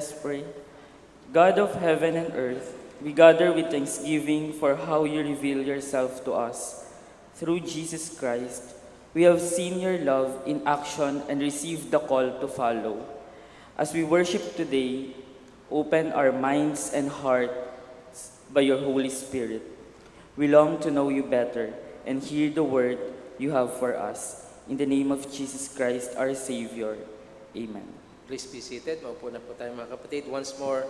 us pray. God of heaven and earth, we gather with thanksgiving for how you reveal yourself to us. Through Jesus Christ, we have seen your love in action and received the call to follow. As we worship today, open our minds and hearts by your Holy Spirit. We long to know you better and hear the word you have for us. In the name of Jesus Christ, our Savior. Amen. Please be seated. Maupo na po tayo mga kapatid. Once more,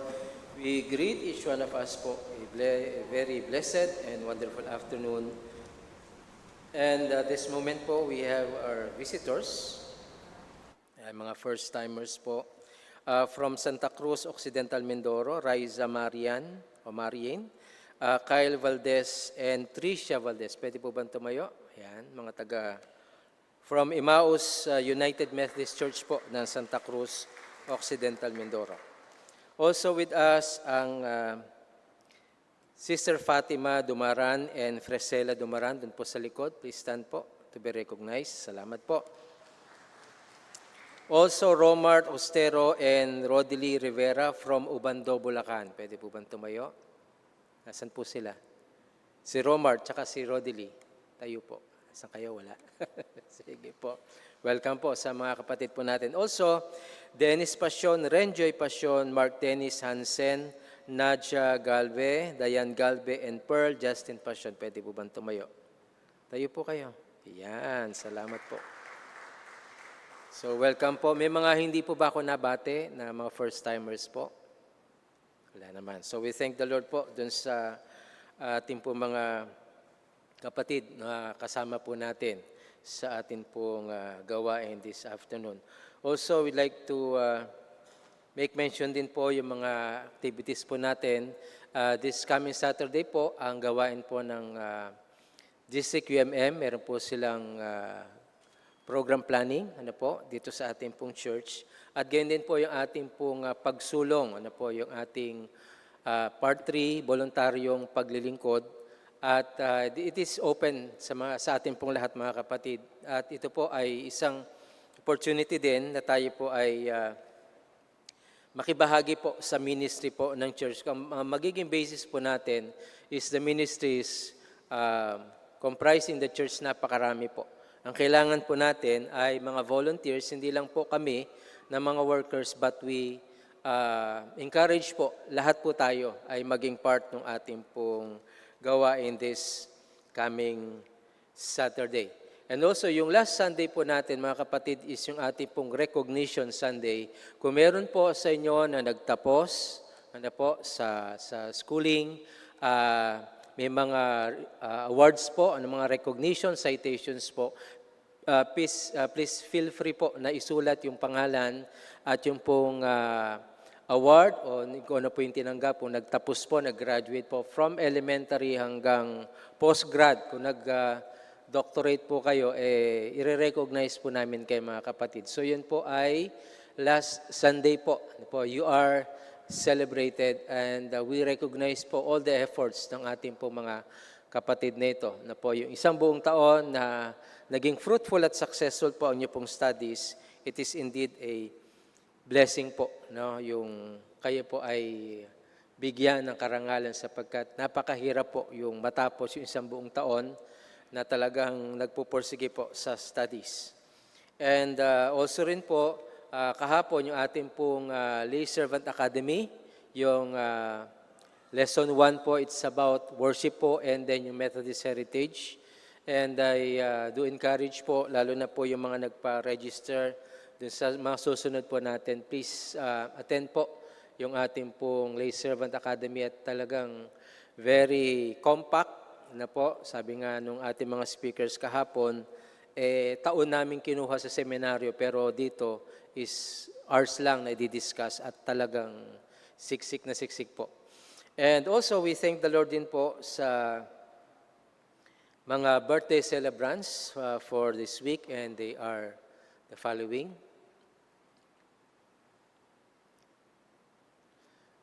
we greet each one of us po a very blessed and wonderful afternoon. And at this moment po, we have our visitors, mga first-timers po. From Santa Cruz, Occidental Mindoro, Raiza Marian, Kyle Valdez, and Tricia Valdez. Pwede po ba tumayo? Ayan, mga taga from Emmaus United Methodist Church po ng Santa Cruz, Occidental Mindoro. Also with us ang Sister Fatima Dumaran and Fresela Dumaran, dun po sa likod. Please stand po to be recognized. Salamat po. Also Romart Ostero and Rodely Rivera from Ubando, Bulacan. Pwede po ba tumayo? Nasaan po sila? Si Romart tsaka si Rodely. Tayo po. Saan kayo? Wala. Sige po. Welcome po sa mga kapatid po natin. Also, Dennis Passion, Renjoy Passion, Mark Dennis Hansen, Nadja Galve, Dayan Galve, and Pearl Justin Passion. Pwede po bang tumayo? Tayo po kayo. Yan. Salamat po. So, welcome po. May mga hindi po ba ako nabate na mga first-timers po? Wala naman. So, we thank the Lord po dun sa ating po mga kapatid na kasama po natin sa atin pong gawain this afternoon. Also, we'd like to make mention din po yung mga activities po natin. This coming Saturday po, ang gawain po ng District UMM, meron po silang program planning dito sa ating pong church. At ganyan din po yung ating pong pagsulong, yung ating Part 3, voluntaryong paglilingkod. At it is open sa ating pong lahat mga kapatid. At ito po ay isang opportunity din na tayo po ay makibahagi po sa ministry po ng church. Ang magiging basis po natin is the ministries comprising the church, napakarami po. Ang kailangan po natin ay mga volunteers, hindi lang po kami na mga workers, but we encourage po, lahat po tayo ay maging part ng ating pong gawain this coming Saturday. And also, yung last Sunday po natin, mga kapatid, is yung ating pong Recognition Sunday. Kung meron po sa inyo na nagtapos sa schooling, may mga awards po, mga recognition citations po, please feel free po na isulat yung pangalan at yung pong award o kung ano po yung tinanggap, kung nagtapos po, nag-graduate po from elementary hanggang post-grad. Kung nag-doctorate po kayo, i-recognize po namin kayo mga kapatid. So yun po ay last Sunday po. You are celebrated and we recognize po all the efforts ng ating po mga kapatid nito. Na po yung isang buong taon na naging fruitful at successful po ang inyong pong studies, it is indeed a blessing po, no? Yung kayo po ay bigyan ng karangalan sapagkat napakahirap po yung matapos yung isang buong taon na talagang nagpupursige po sa studies. And also rin po, kahapon yung ating pong Lay Servant Academy, yung lesson 1 po, it's about worship po and then yung Methodist heritage. And I do encourage po, lalo na po yung mga nagpa-register dun sa mga susunod po natin, please attend po yung ating pong Lay Servant Academy at talagang very compact na po. Sabi nga nung ating mga speakers kahapon, taon namin kinuha sa seminaryo pero dito is hours lang na i-discuss at talagang siksik na siksik po. And also we thank the Lord din po sa mga birthday celebrants for this week and they are the following.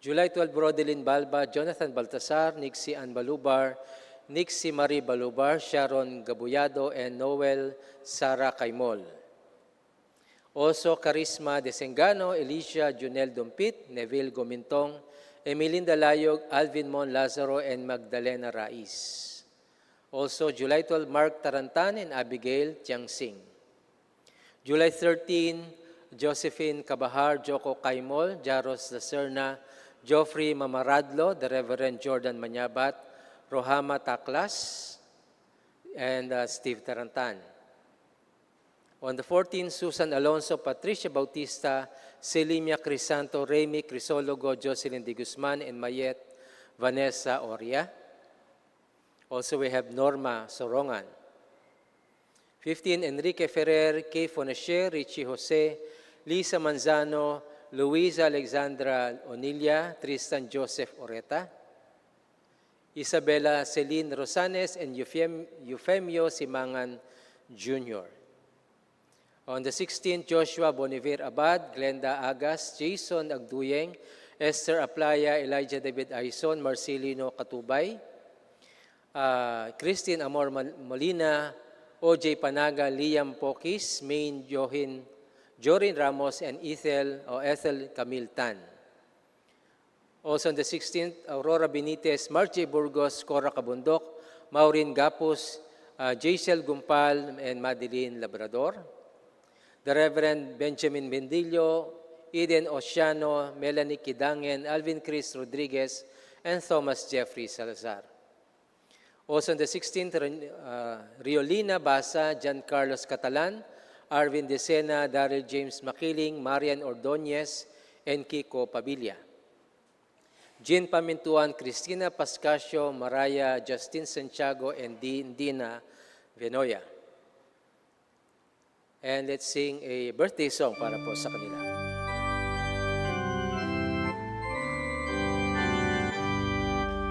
July 12, Rodelyn Balba, Jonathan Baltasar, Nixie Ann Balubar, Nixie Marie Balubar, Sharon Gabuyado, and Noel Sara Caimol. Also, Carisma Desengano, Alicia Junel Dumpit, Neville Gomintong, Emilinda Layog, Alvin Mon Lazaro, and Magdalena Raiz. Also, July 12, Mark Tarantan and Abigail Tiangsing. July 13, Josephine Cabahar, Joko Kaimol, Jaros Lacerna, Geoffrey Mamaradlo, the Reverend Jordan Manyabat, Rohama Taklas, and Steve Tarantan. On the 14th, Susan Alonso, Patricia Bautista, Selimia Crisanto, Remy Crisologo, Jocelyn De Guzman, and Mayet Vanessa Oria. Also, we have Norma Sorongan. 15, Enrique Ferrer, Kay Fonacher, Richie Jose, Lisa Manzano, Luisa Alexandra Onilia, Tristan Joseph Oreta, Isabella Celine Rosanes, and Eufemio Simangan Jr. On the 16th, Joshua Boniver Abad, Glenda Agas, Jason Agduyeng, Esther Aplaya, Elijah David Aison, Marcelino Katubay, Christine Amor Molina, OJ Panaga, Liam Pokis, Main Jorin Ramos, and Ethel Camille Tan. Also on the 16th, Aurora Benitez, Margie Burgos, Cora Cabundok, Maureen Gapus, Jaisel Gumpal, and Madeline Labrador. The Reverend Benjamin Bendillo, Eden Oceano, Melanie Kidangen, Alvin Chris Rodriguez, and Thomas Jeffrey Salazar. Also on the 16th, Riolina Basa, John Carlos Catalan, Arvin Decena, Daryl James Makiling, Marian Ordonez, and Kiko Pabilia. Jean Pamintuan, Cristina Pascasio, Maraya, Justin Santiago, and Dina Venoya. And let's sing a birthday song para po sa kanila.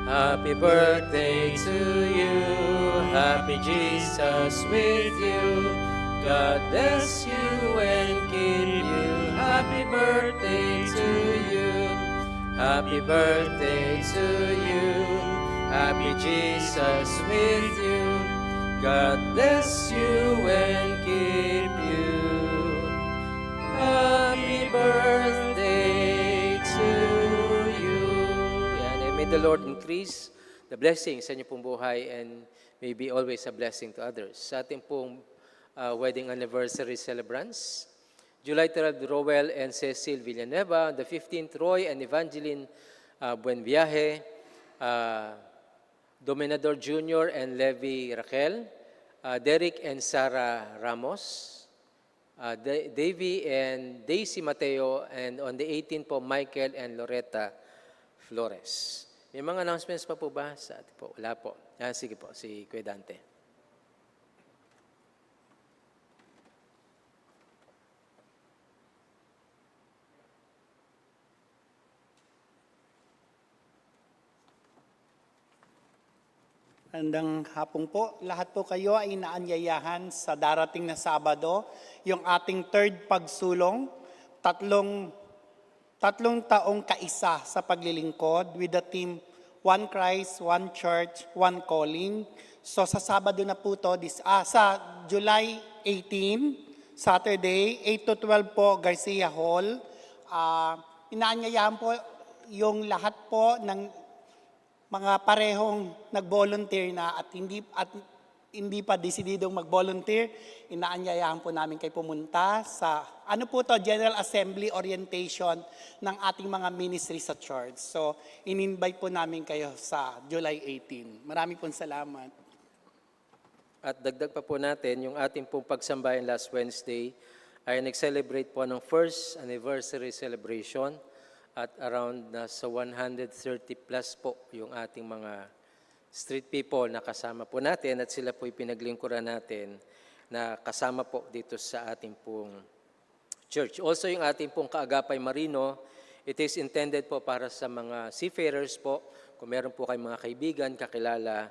Happy birthday to you, happy Jesus with you. God bless you and keep you. Happy birthday to you. Happy birthday to you. Happy Jesus with you. God bless you and keep you. Happy birthday to you. And may the Lord increase the blessings sa inyo pong buhay and may be always a blessing to others. Sa ating pong wedding anniversary celebrants, July 12, Roel and Cecil Villanueva. The 15th, Roy and Evangeline Buenviaje. Dominador Jr. and Levi Raquel. Derek and Sarah Ramos. Davy and Daisy Mateo. And on the 18th po, Michael and Loretta Flores. May mga announcements pa po ba sa atin po? Wala po. Sige po, si Kuya Dante. Magandang hapon po. Lahat po kayo ay inaanyayahan sa darating na Sabado, yung ating third pagsulong, tatlong taong kaisa sa paglilingkod with the theme One Christ, One Church, One Calling. So sa Sabado na po to, sa July 18, Saturday, 8 to 12 po, Garcia Hall. Inaanyayahan po yung lahat po ng mga parehong nag-volunteer na at hindi pa desididong mag-volunteer, inaanyayahan po namin kayo pumunta sa General Assembly orientation ng ating mga ministry sa church. So, in-invite po namin kayo sa July 18. Maraming pong salamat. At dagdag pa po natin, yung ating pong pagsambayan last Wednesday ay nag-celebrate po ng first anniversary celebration. At around sa 130 plus po yung ating mga street people na kasama po natin at sila po ipinaglingkuran natin na kasama po dito sa ating pong church. Also yung ating pong Kaagapay Marino, it is intended po para sa mga seafarers po. Kung meron po kayong mga kaibigan, kakilala,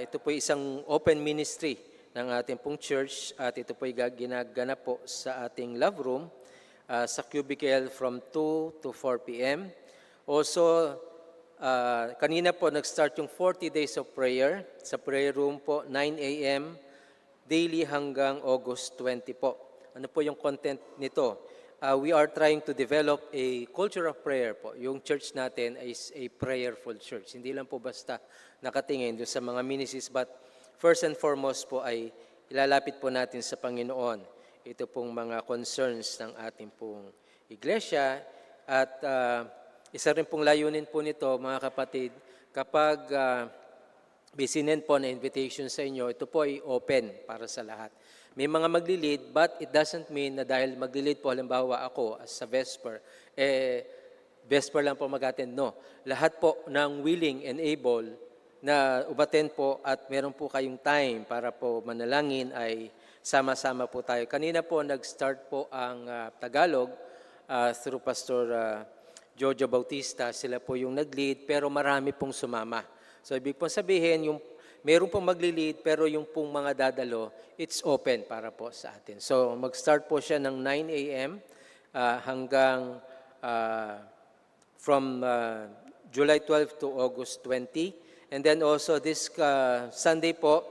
ito po isang open ministry ng ating pong church at ito po ginaganap po sa ating love room. Sa cubicle from 2 to 4 p.m. Also, kanina po nag-start yung 40 days of prayer. Sa prayer room po, 9 a.m. daily hanggang August 20 po. Ano po yung content nito? We are trying to develop a culture of prayer po. Yung church natin is a prayerful church. Hindi lang po basta nakatingin doon sa mga ministries, but first and foremost po ay ilalapit po natin sa Panginoon. Ito pong mga concerns ng ating pong iglesia. At isa rin pong layunin po nito, mga kapatid, kapag bisinin po na invitation sa inyo, ito po ay open para sa lahat. May mga magli-lead, but it doesn't mean na dahil magli-lead po, halimbawa ako as sa Vesper, Vesper lang po mag-attend. No. Lahat po ng willing and able na umattend po at meron po kayong time para po manalangin ay sama-sama po tayo. Kanina po nag-start po ang Tagalog through Pastor Jojo Bautista. Sila po yung nag-lead pero marami pong sumama. So ibig pong sabihin, yung meron pong magli-lead pero yung pong mga dadalo, it's open para po sa atin. So mag-start po siya ng 9 a.m. Hanggang from July 12 to August 20. And then also this Sunday po,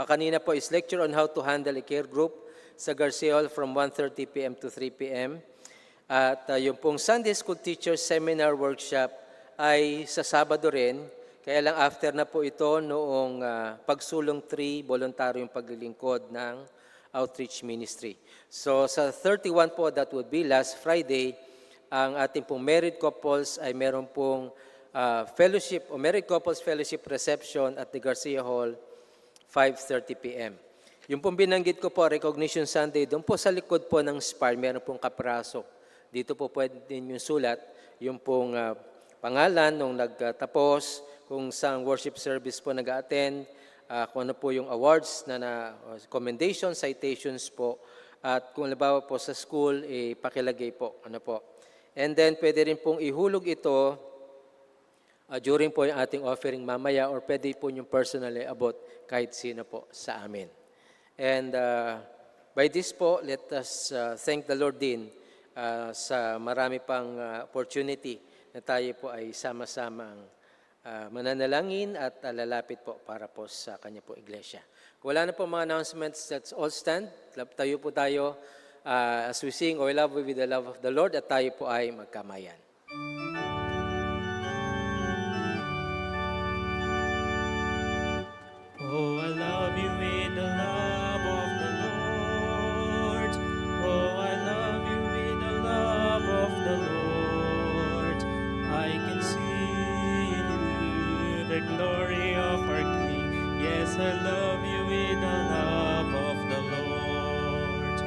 kanina po is lecture on how to handle a care group sa Garcia Hall from 1:30 p.m. to 3 p.m. At yung pong Sunday School Teacher Seminar Workshop ay sa Sabado rin. Kaya lang after na po ito noong Pagsulong 3, voluntaryong paglilingkod ng Outreach Ministry. So sa 31 po, that would be last Friday, ang ating pong married couples ay meron pong fellowship o married couples fellowship reception at the Garcia Hall, 5:30 p.m. Yung pong binanggit ko po, Recognition Sunday, doon po sa likod po ng SPAR, meron pong kapraso. Dito po pwede din yung sulat, yung pong pangalan nung nagtapos, kung saan worship service po nag-attend, kung ano po yung awards na commendation, citations po, at kung halimbawa po sa school, pakilagay po. Ano po. And then pwede rin pong ihulog ito during po yung ating offering mamaya or pwede po yung personally about kahit sino po sa amin. And by this po, let us thank the Lord din sa marami pang opportunity na tayo po ay sama-samang mananalangin at lalapit po para po sa kanya po iglesia. Kung wala na po mga announcements, let's all stand. Tayo po tayo as we sing, "O I love you with the love of the Lord," at tayo po ay magkamayan. Oh, I love you with the love of the Lord. Oh, I love you with the love of the Lord. I can see in you the glory of our King. Yes, I love you with the love of the Lord.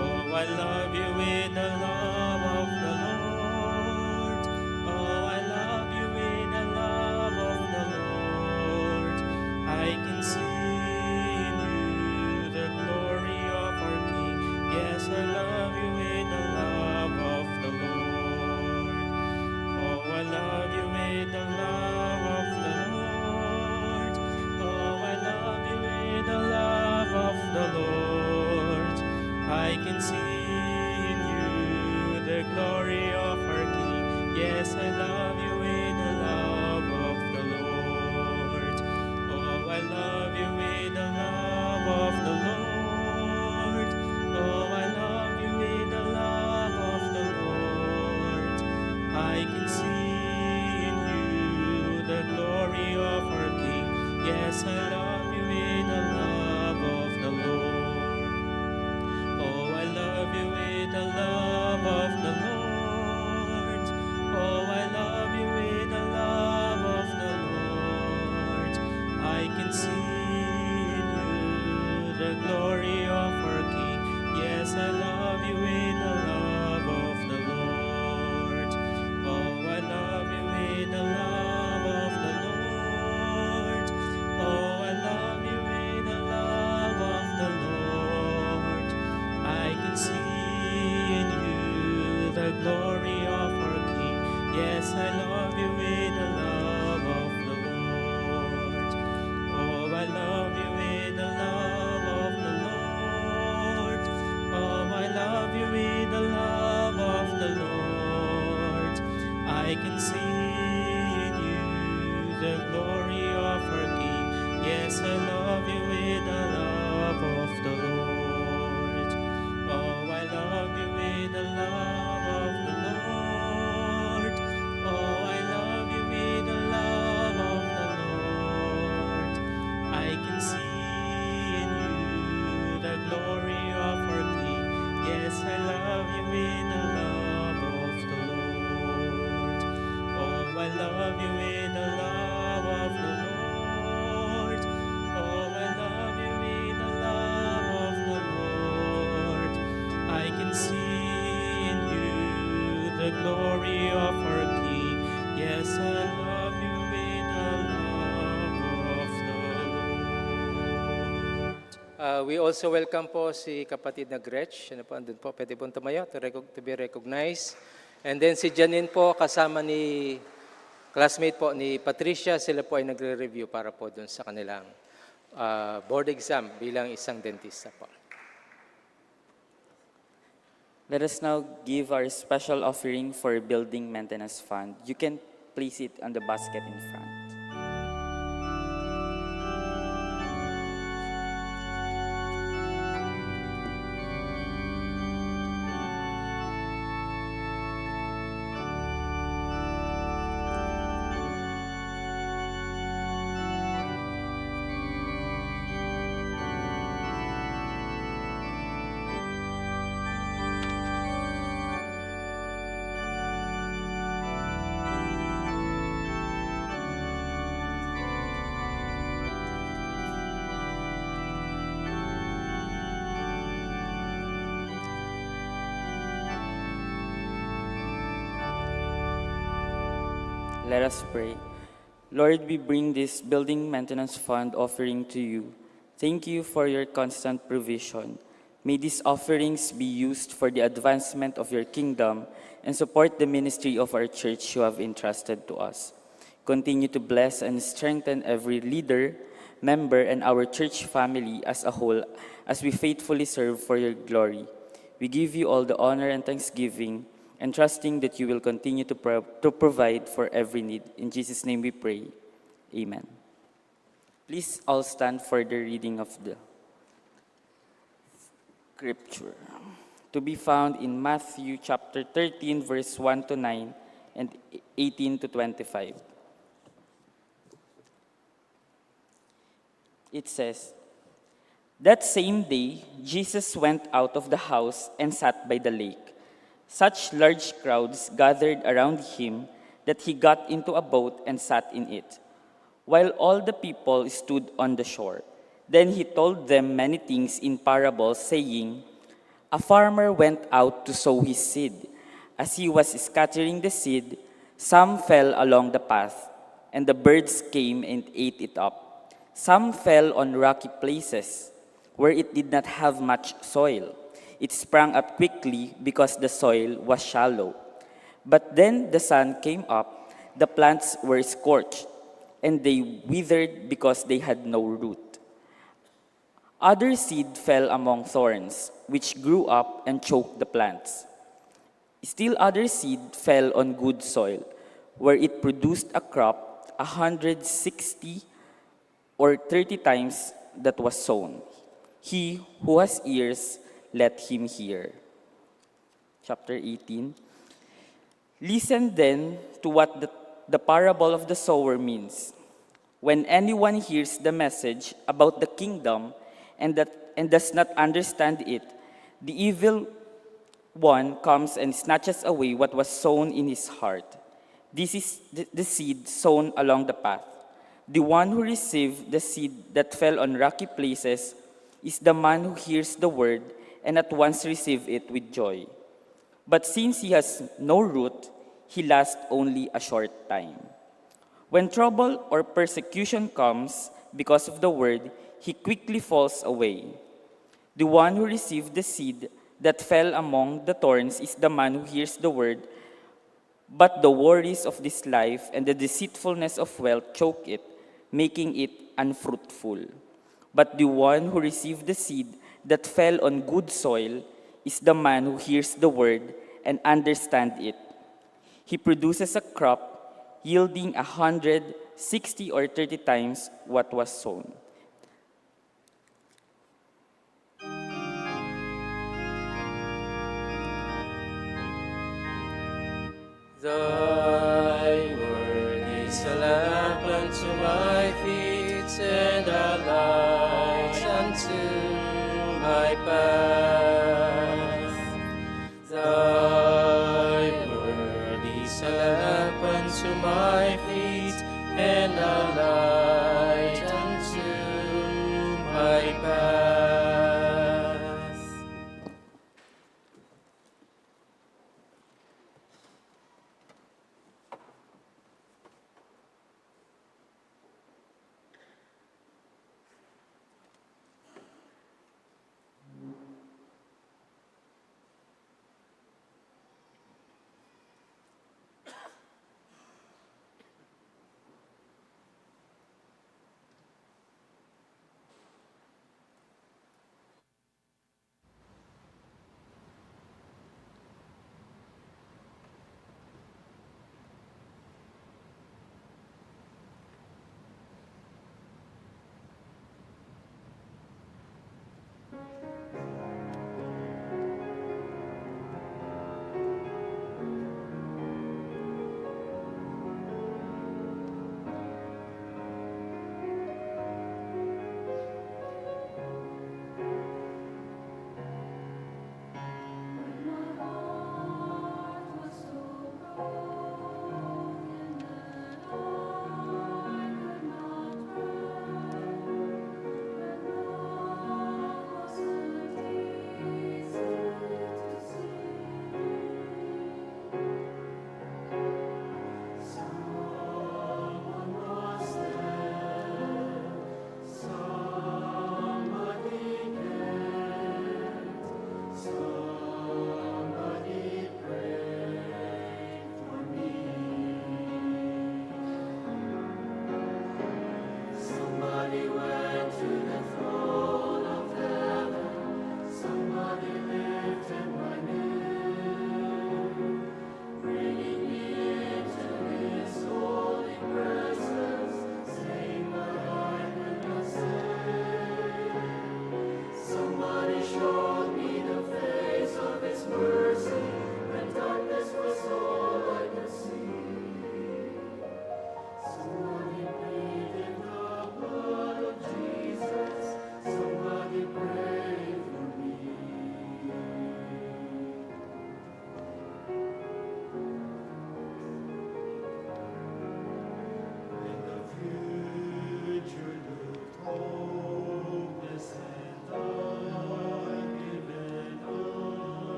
Oh, I love you with the love of the Lord. Oh, I love you with the love of the Lord. I can see in you the glory of our King. Yes, I love you with the love of the Lord. Oh, I love you with the love of the Lord. Oh, I love you with the love of the Lord. I can see in you the glory of our King. Yes, I love you with the love of the Lord. Oh, I love you with the love of the Lord. Oh, I love you with the love of the Lord. I can see in you the glory of our King. Yes, I love you with the love of the Lord. Oh, I love you with the love of the Lord. Oh, I love you with the love of the Lord. I can see in you the glory of our King. Yes, I love you with the love of the Lord. Oh, I love you with the love of the Lord. Oh, I love you with the love of the Lord. I can see in you the glory of our King. Yes, I love you with the love of the Lord. Oh, I love you with the love of the Lord. Oh, I love you with the love of the Lord. I can see in you the glory of our King. Yes, I love you with the love of the Lord. Oh, Yes, I love you in the love of the Lord. Oh, I love you in the love of the Lord. Oh, I love you in the love of the Lord. I can see in you the glory of our King. Yes, I love you in the love of the Lord. We also welcome po si kapatid na Gretch. Ano po, andun po, pwede po tumayo to be recognized. And then si Janine po, kasama ni classmate po ni Patricia, sila po ay nagre-review para po dun sa kanilang board exam bilang isang dentista po. Let us now give our special offering for Building Maintenance Fund. You can place it on the basket in front. Let us pray. Lord, we bring this Building Maintenance Fund offering to you. Thank you for your constant provision. May these offerings be used for the advancement of your kingdom and support the ministry of our church you have entrusted to us. Continue to bless and strengthen every leader, member, and our church family as a whole as we faithfully serve for your glory. We give you all the honor and thanksgiving, and trusting that you will continue to provide for every need. In Jesus' name we pray. Amen. Please all stand for the reading of the scripture. To be found in Matthew chapter 13, verse 1 to 9 and 18 to 25. It says, "That same day, Jesus went out of the house and sat by the lake. Such large crowds gathered around him that he got into a boat and sat in it, while all the people stood on the shore. Then he told them many things in parables, saying, 'A farmer went out to sow his seed. As he was scattering the seed, some fell along the path, and the birds came and ate it up. Some fell on rocky places, where it did not have much soil. It sprang up quickly because the soil was shallow. But then the sun came up, the plants were scorched, and they withered because they had no root. Other seed fell among thorns, which grew up and choked the plants. Still other seed fell on good soil, where it produced a crop 160 or 30 times that was sown. He who has ears, let him hear.'" Chapter 18. "Listen then to what the parable of the sower means. When anyone hears the message about the kingdom and does not understand it, the evil one comes and snatches away what was sown in his heart. This is the seed sown along the path. The one who received the seed that fell on rocky places is the man who hears the word and at once receive it with joy. But since he has no root, he lasts only a short time. When trouble or persecution comes because of the word, he quickly falls away. The one who received the seed that fell among the thorns is the man who hears the word, but the worries of this life and the deceitfulness of wealth choke it, making it unfruitful. But the one who received the seed that fell on good soil is the man who hears the word and understands it. He produces a crop yielding 160 or 30 times what was sown." Thy word is a lamp unto my feet and a light unto my path.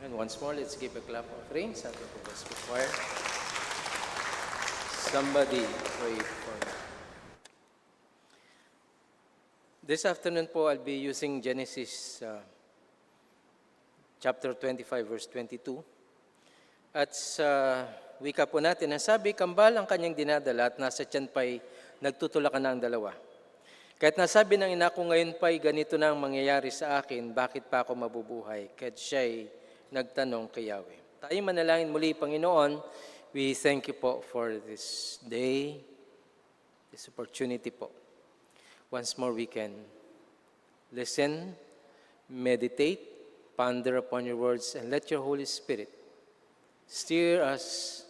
And once more, let's give a clap of praise after the gospel choir. Somebody pray for me. This afternoon po, I'll be using Genesis chapter 25, verse 22. At sa wika po natin, nasabi, kambal ang kanyang dinadala at nasa tiyan pa'y nagtutulakan na ang dalawa. Kahit nasabi ng ina ko ngayon pa'y ganito na ang mangyayari sa akin, bakit pa ako mabubuhay? Kahit siya'y nagtanong kay Yahweh. Tayo manalangin muli, Panginoon, we thank you po for this day, this opportunity po. Once more we can listen, meditate, ponder upon your words, and let your Holy Spirit steer us,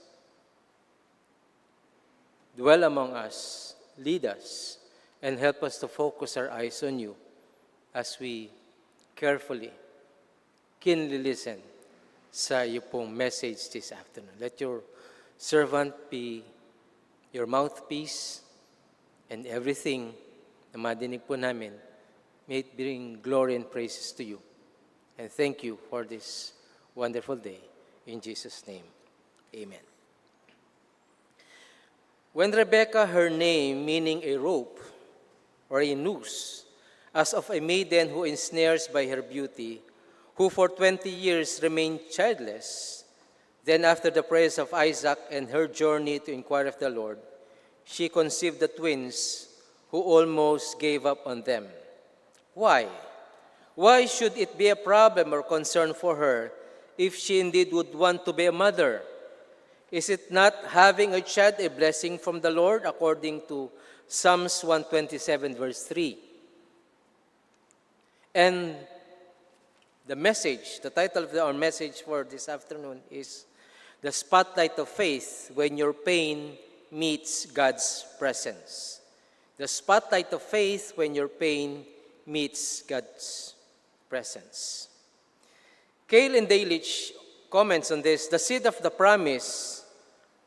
dwell among us, lead us, and help us to focus our eyes on you as we carefully, keenly listen sa iyo pong message this afternoon. Let your servant be your mouthpiece, and everything na madinig po namin, may it bring glory and praises to you. And thank you for this wonderful day. In Jesus' name, amen. When Rebekah, her name meaning a rope or a noose, as of a maiden who ensnares by her beauty, who for 20 years remained childless, then after the prayers of Isaac and her journey to inquire of the Lord, she conceived the twins who almost gave up on them. Why? Why should it be a problem or concern for her if she indeed would want to be a mother? Is it not having a child a blessing from the Lord, according to Psalms 127, verse 3? And the message, the title of our message for this afternoon is The Spotlight of Faith When Your Pain Meets God's Presence. The spotlight of faith when your pain meets God's presence. Cale and Daylich comments on this. The seed of the promise,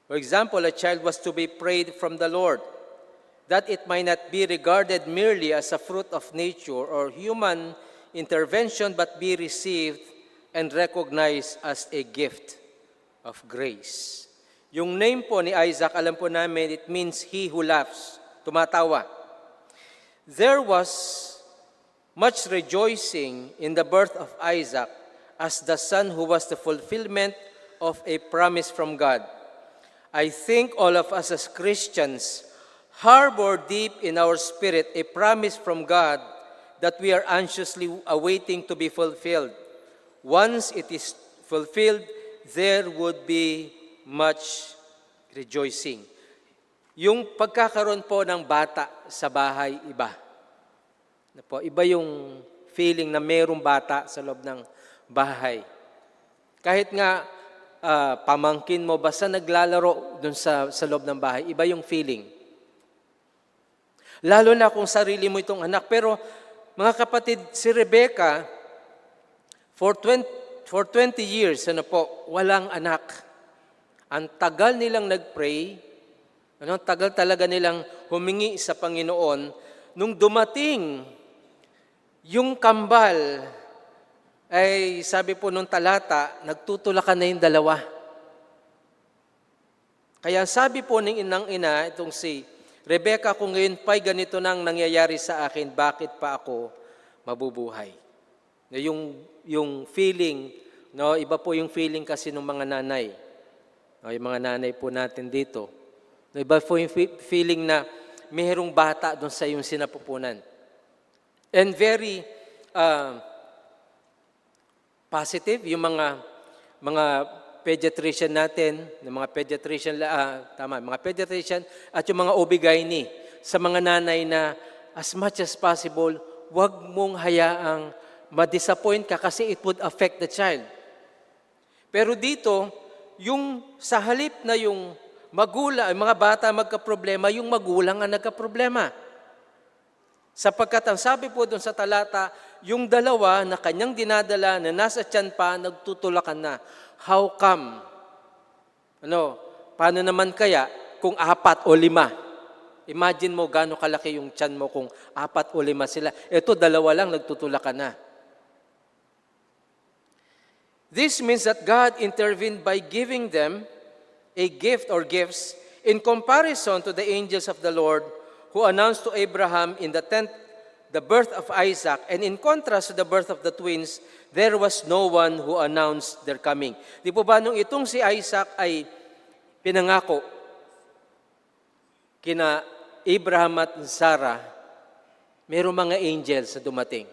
for example, a child was to be prayed from the Lord, that it might not be regarded merely as a fruit of nature or human intervention, but be received and recognized as a gift of grace. Yung name po ni Isaac, alam po namin, it means he who laughs, tumatawa. There was much rejoicing in the birth of Isaac as the son who was the fulfillment of a promise from God. I think all of us as Christians harbor deep in our spirit a promise from God that we are anxiously awaiting to be fulfilled. Once it is fulfilled, there would be much rejoicing. Yung pagkakaroon po ng bata sa bahay, iba. Iba yung feeling na mayroong bata sa loob ng bahay. Kahit nga pamangkin mo, basta naglalaro dun sa loob ng bahay, iba yung feeling. Lalo na kung sarili mo itong anak. Pero mga kapatid, si Rebecca, for 20 years, walang anak. Ang tagal nilang nag-pray, ang tagal talaga nilang humingi sa Panginoon. Nung dumating yung kambal, ay sabi po nung talata, nagtutulakan na yung dalawa. Kaya sabi po ng inang ina, itong si Rebecca, kung ngayon pa'y ganito nang nangyayari sa akin, bakit pa ako mabubuhay? Yung feeling, no, iba po yung feeling kasi ng mga nanay. No, yung mga nanay po natin dito. No, iba po yung feeling na mayroong bata doon sa yung sinapupunan. And very positive, yung mga pediatrician natin, mga pediatrician at yung mga OB-GYN sa mga nanay na as much as possible, wag mong hayaang ma-disappoint ka kasi it would affect the child. Pero dito, yung sa halip na yung magulang, mga bata magkaproblema, yung magulang ang nagkaproblema. Sapagkat ang sabi po doon sa talata, yung dalawa na kanyang dinadala na nasa tiyan pa, nagtutulakan na. How come? Paano naman kaya kung 4 o 5? Imagine mo gaano kalaki yung tiyan mo kung 4 o 5 sila. Ito, 2 lang, nagtutulakan na. This means that God intervened by giving them a gift or gifts in comparison to the angels of the Lord who announced to Abraham in the tent the birth of Isaac, and in contrast to the birth of the twins, there was no one who announced their coming. Di po ba nung itong si Isaac ay pinangako kina Abraham at Sarah, mayroong mga angels na dumating.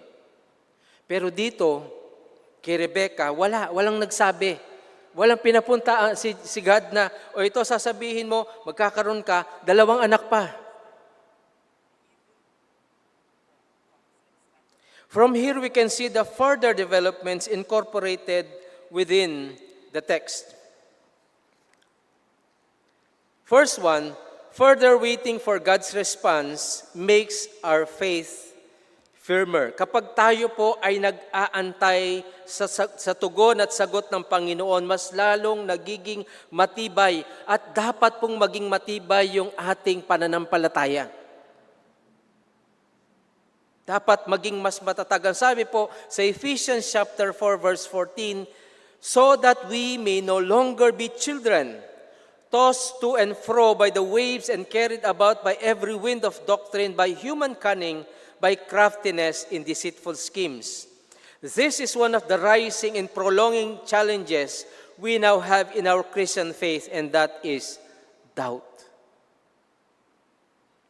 Pero dito, kay Rebecca, walang nagsabi. Walang pinapunta si God na, o ito sasabihin mo, magkakaroon ka, 2 anak pa. From here, we can see the further developments incorporated within the text. First one, further waiting for God's response makes our faith firmer. Kapag tayo po ay nag-aantay sa tugon at sagot ng Panginoon, mas lalong nagiging matibay at dapat pong maging matibay yung ating pananampalataya. Dapat maging mas matatag. Sabi po sa Ephesians chapter 4 verse 14, so that we may no longer be children, tossed to and fro by the waves and carried about by every wind of doctrine, by human cunning, by craftiness in deceitful schemes. This is one of the rising and prolonging challenges we now have in our Christian faith, and that is doubt.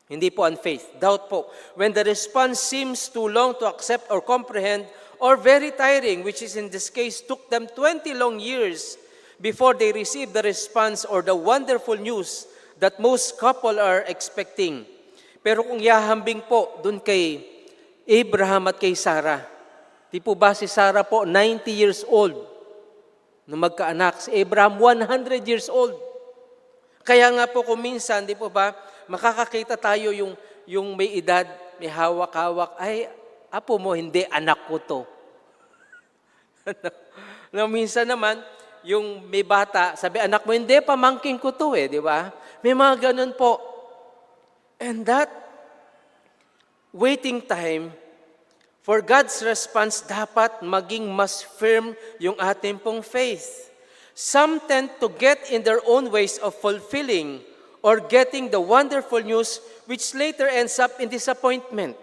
Hindi po unfaith, doubt po. When the response seems too long to accept or comprehend, or very tiring, which is in this case took them 20 long years before they received the response or the wonderful news that most couple are expecting. Pero kung yahambing po dun kay Abraham at kay Sarah, di po ba si Sarah po 90 years old nung magkaanak, si Abraham 100 years old. Kaya nga po kung minsan, di po ba, makakakita tayo yung may edad, may hawak-hawak, ay, apo mo, hindi, anak ko to. Na minsan naman, yung may bata, sabi, anak mo, hindi, pamangkin ko to di ba? May mga ganun po. And that waiting time for God's response dapat maging mas firm yung ating pong faith. Some tend to get in their own ways of fulfilling or getting the wonderful news, which later ends up in disappointment,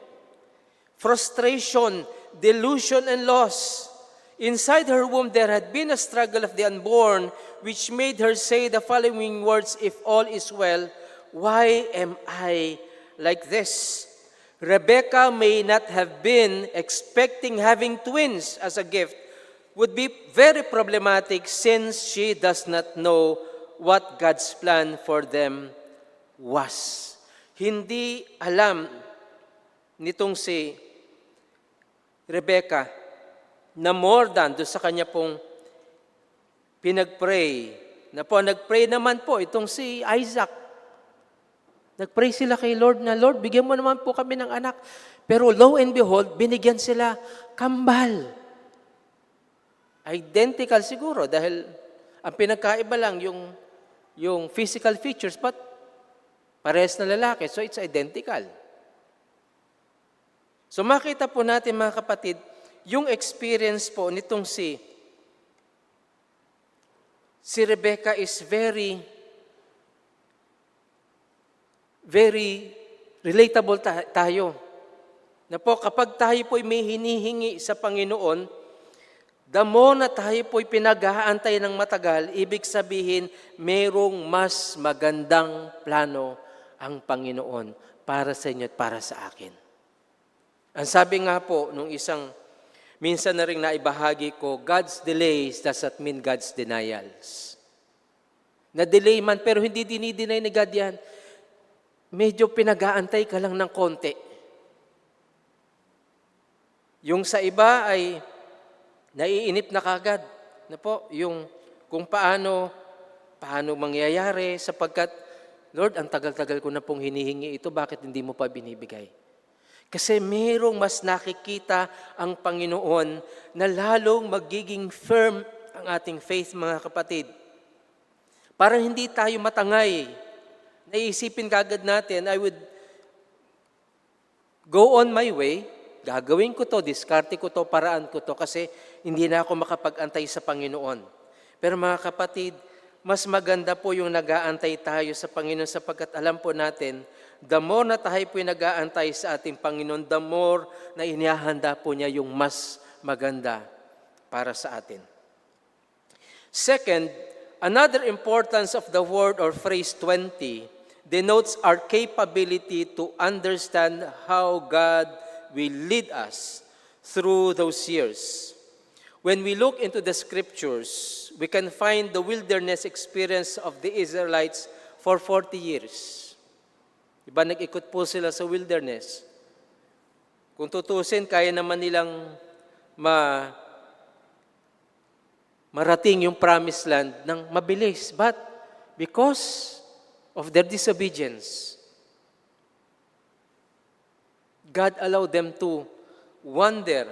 frustration, delusion, and loss. Inside her womb, there had been a struggle of the unborn, which made her say the following words, if all is well, why am I like this? Rebecca may not have been expecting having twins as a gift would be very problematic since she does not know what God's plan for them was. Hindi alam nitong si Rebecca na more than doon sa kanya pong pinag-pray. Nag-pray naman po itong si Isaac. Nag-pray sila kay Lord na, Lord, bigyan mo naman po kami ng anak. Pero lo and behold, binigyan sila kambal. Identical siguro dahil ang pinagkaiba lang yung physical features, but parehas na lalaki, so it's identical. So makita po natin mga kapatid, yung experience po nitong si Rebecca is very relatable tayo. Na po kapag tayo po'y may hinihingi sa Panginoon, the more na tayo po'y pinag-aantay ng matagal, ibig sabihin, mayroong mas magandang plano ang Panginoon para sa inyo at para sa akin. Ang sabi nga po, nung minsan na rin naibahagi ko, God's delays doesn't mean God's denials. Na-delay man, pero hindi dinideny ni God yan. Medyo pinag-aantay ka lang ng konti. Yung sa iba ay naiinip na kagad. Na po, yung kung paano mangyayari sapagkat, Lord, ang tagal-tagal ko na pong hinihingi ito, bakit hindi mo pa binibigay? Kasi mayroong mas nakikita ang Panginoon na lalong magiging firm ang ating faith, mga kapatid. Parang hindi tayo matangay. Naisipin kagad natin, I would go on my way, gagawin ko to, diskarte ko to, paraan ko to, kasi hindi na ako makapag-antay sa Panginoon. Pero mga kapatid, mas maganda po yung nag-aantay tayo sa Panginoon sapagkat alam po natin, the more na tayo po yung nag-aantay sa ating Panginoon, the more na inihahanda po niya yung mas maganda para sa atin. Second, another importance of the word or phrase 20 denotes our capability to understand how God will lead us through those years. When we look into the scriptures, we can find the wilderness experience of the Israelites for 40 years. Diba, nag-ikot po sila sa wilderness. Kung tutusin, kaya naman nilang marating yung promised land ng mabilis. But because of their disobedience, God allowed them to wander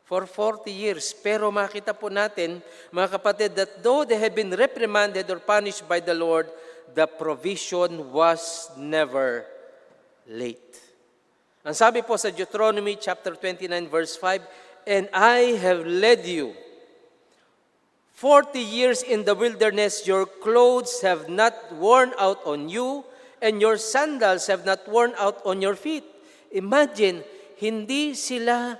for 40 years. Pero makita po natin, mga kapatid, that though they have been reprimanded or punished by the Lord, the provision was never late. Ang sabi po sa Deuteronomy chapter 29 verse 5, and I have led you 40 years in the wilderness, your clothes have not worn out on you, and your sandals have not worn out on your feet. Imagine, hindi sila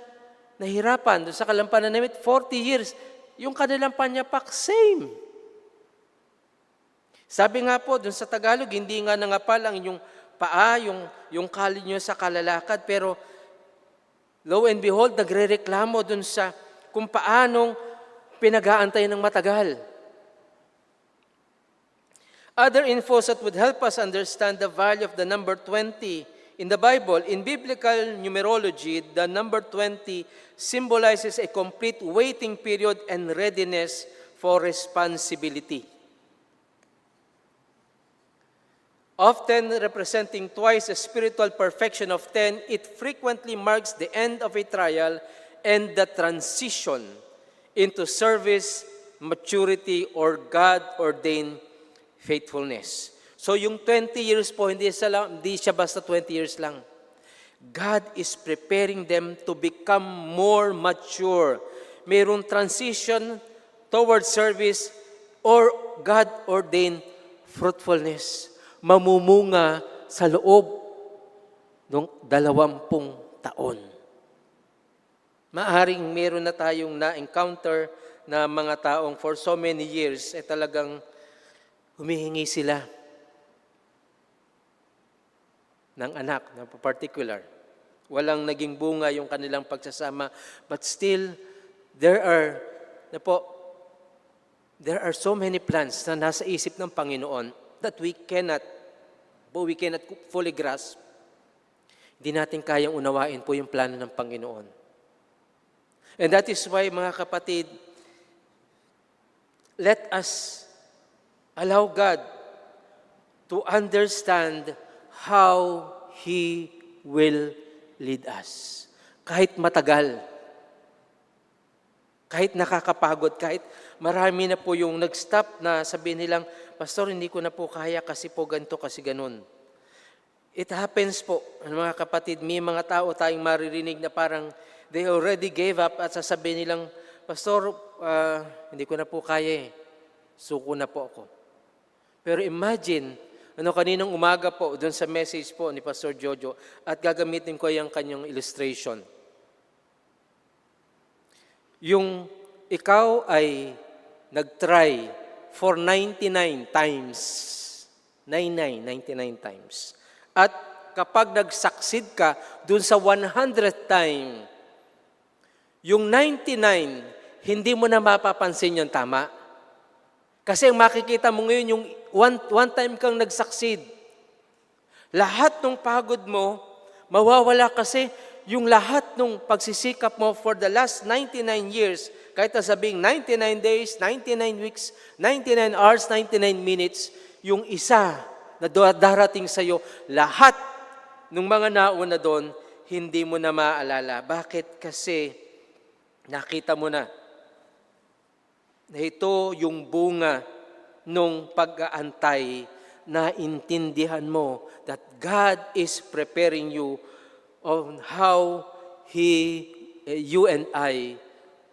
nahirapan doon sa kalampanan namin, 40 years, yung kanilang panyapak, same. Sabi nga po, doon sa Tagalog, hindi nga nangapal ang inyong paa, yung kali nyo sa kalalakad, pero lo and behold, nagre-reklamo doon sa kung paanong pinag-aantay ng matagal. Other infos that would help us understand the value of the number 20 in the Bible, in biblical numerology, the number 20 symbolizes a complete waiting period and readiness for responsibility. Often representing twice the spiritual perfection of 10, it frequently marks the end of a trial and the transition into service, maturity, or God-ordained faithfulness. So yung 20 years po, hindi siya basta 20 years lang. God is preparing them to become more mature. Mayroong transition towards service or God-ordained fruitfulness. Mamumunga sa loob ng 20 taon. Maaring meron na tayong na-encounter na mga taong for so many years, talagang humihingi sila ng anak na particular. walang naging bunga yung kanilang pagsasama. But still, there are so many plans na nasa isip ng Panginoon that we cannot fully grasp. Hindi natin kayang unawain po yung plano ng Panginoon. And that is why, mga kapatid, let us allow God to understand how He will lead us. Kahit matagal, kahit nakakapagod, kahit marami na po yung nag-stop na sabihin nilang, Pastor, hindi ko na po kaya kasi po ganito, kasi ganun. It happens po, mga kapatid, may mga tao tayong maririnig na parang they already gave up at sasabihin nilang, Pastor, hindi ko na po kaya eh. Suko na po ako. Pero imagine, kaninang umaga po, doon sa message po ni Pastor Jojo, at gagamitin ko yung kanyang illustration. Yung ikaw ay nag-try for 99 times. 99 times. At kapag nag-succeed ka dun sa 100th time, yung 99, hindi mo na mapapansin yung tama. Kasi ang makikita mo ngayon, yung one time kang nag-succeed. Lahat ng pagod mo, mawawala kasi yung lahat ng pagsisikap mo for the last 99 years, kahit na sabing 99 days, 99 weeks, 99 hours, 99 minutes, yung isa na darating sa iyo, lahat ng mga nauna doon, hindi mo na maaalala. Bakit? Kasi nakita mo na ito yung bunga nung pag-aantay, na intindihan mo that God is preparing you on how you and I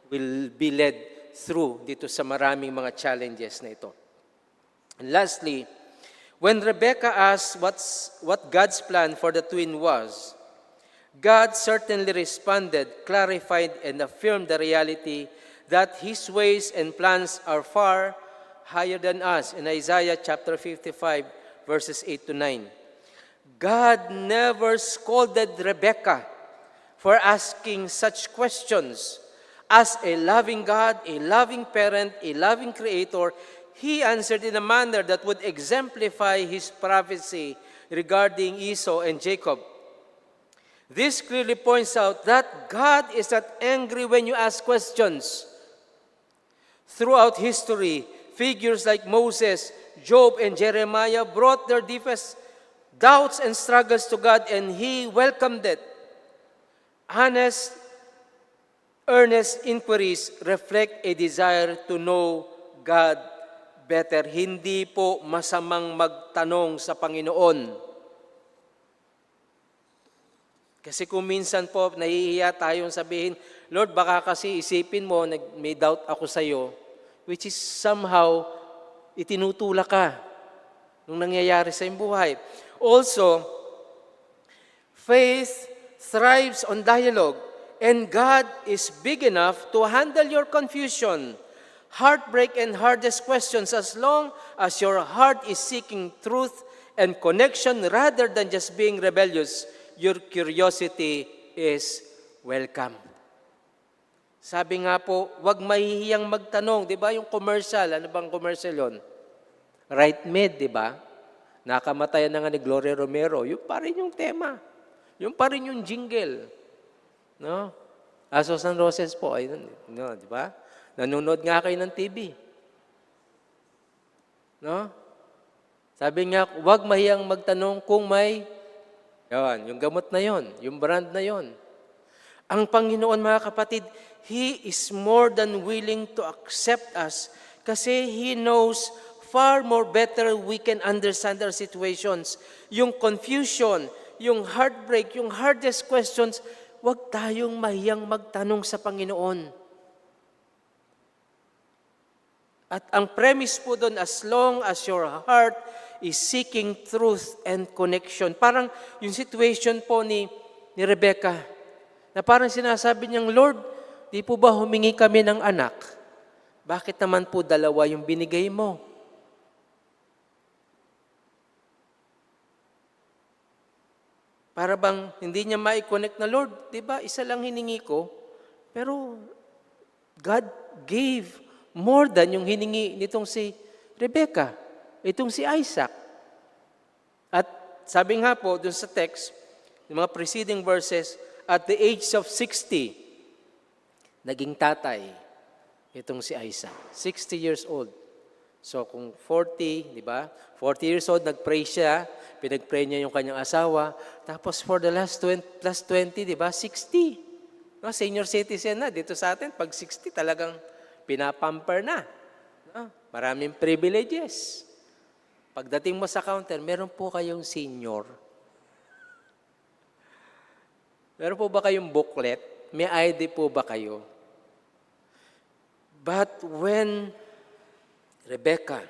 will be led through dito sa maraming mga challenges na ito. And lastly, when Rebecca asked what God's plan for the twin was, God certainly responded, clarified, and affirmed the reality that His ways and plans are far higher than us in Isaiah chapter 55, verses 8 to 9. God never scolded Rebecca for asking such questions. As a loving God, a loving parent, a loving creator, He answered in a manner that would exemplify His prophecy regarding Esau and Jacob. This clearly points out that God is not angry when you ask questions. Throughout history, figures like Moses, Job, and Jeremiah brought their deepest doubts and struggles to God, and He welcomed it. Honest, earnest inquiries reflect a desire to know God better. Hindi po masamang magtanong sa Panginoon. Kasi kung minsan po, nahihiya tayong sabihin, Lord, baka kasi isipin mo, may doubt ako sa iyo, which is somehow, itinutulak ka nung nangyayari sa iyong buhay. Also, faith thrives on dialogue, and God is big enough to handle your confusion, heartbreak, and hardest questions as long as your heart is seeking truth and connection rather than just being rebellious. Your curiosity is welcome. Sabi nga po, huwag mahihiyang magtanong. Di ba yung commercial? Ano bang commercial yun? Right Med, di ba? Nakamatayan na nga ni Gloria Romero. Yung pa rin yung tema. Yung pa rin yung jingle. No? Aso San Roses po. Ayun, no, di ba? Nanonood nga kayo ng TV. No? Sabi nga, huwag mahiyang magtanong kung may, yan, yung gamot na yon, yung brand na yon. Ang Panginoon, mga kapatid, He is more than willing to accept us kasi He knows far more better we can understand our situations. Yung confusion, yung heartbreak, yung hardest questions, huwag tayong mahiyang magtanong sa Panginoon. At ang premise po doon, as long as your heart is seeking truth and connection. Parang yung situation po ni Rebecca, na parang sinasabi niyang, Lord, di po ba humingi kami ng anak? Bakit naman po dalawa yung binigay mo? Para bang hindi niya ma-connect na, Lord, di ba, isa lang hiningi ko, pero God gave more than yung hiningi nitong si Rebecca, itong si Isaac. At sabi nga po dun sa text, yung mga preceding verses, at the age of 60, naging tatay itong si Isaac. 60 years old. So kung 40, di ba? 40 years old, nag-pray siya, pinag-pray niya yung kanyang asawa, tapos for the last 20, plus 20, di ba? 60. No, senior citizen na. Dito sa atin, pag 60, talagang pinapamper na. No? Maraming privileges. Pagdating mo sa counter, meron po kayong senior. Meron po ba kayong booklet? May ID po ba kayo? But when Rebecca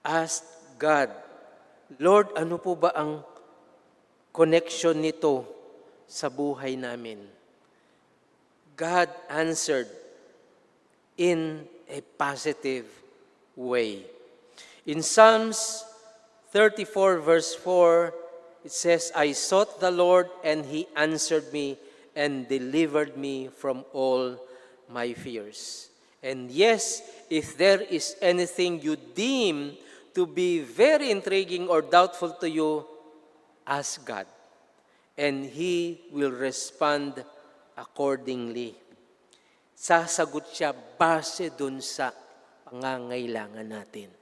asked God, Lord, ano po ba ang connection nito sa buhay namin? God answered in a positive way. In Psalms 34 verse 4, it says, I sought the Lord and He answered me and delivered me from all my fears. And yes, if there is anything you deem to be very intriguing or doubtful to you, ask God, and He will respond accordingly. Sasagot siya base dun sa pangangailangan natin.